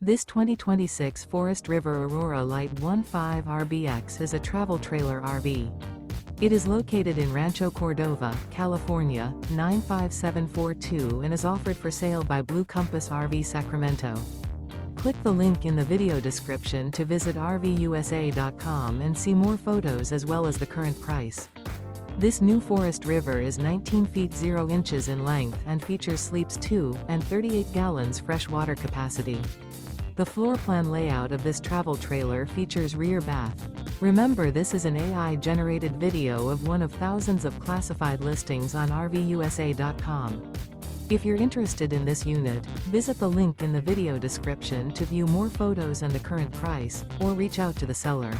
This 2026 Forest River Aurora Light 15RBX is a travel trailer RV. It is located in Rancho Cordova, California, 95742 and is offered for sale by Blue Compass RV Sacramento. Click the link in the video description to visit RVUSA.com and see more photos as well as the current price. This new Forest River is 19 feet 0 inches in length and features sleeps 2 and 38 gallons fresh water capacity. The floor plan layout of this travel trailer features rear bath. Remember, this is an AI-generated video of one of thousands of classified listings on RVUSA.com. If you're interested in this unit, visit the link in the video description to view more photos and the current price, or reach out to the seller.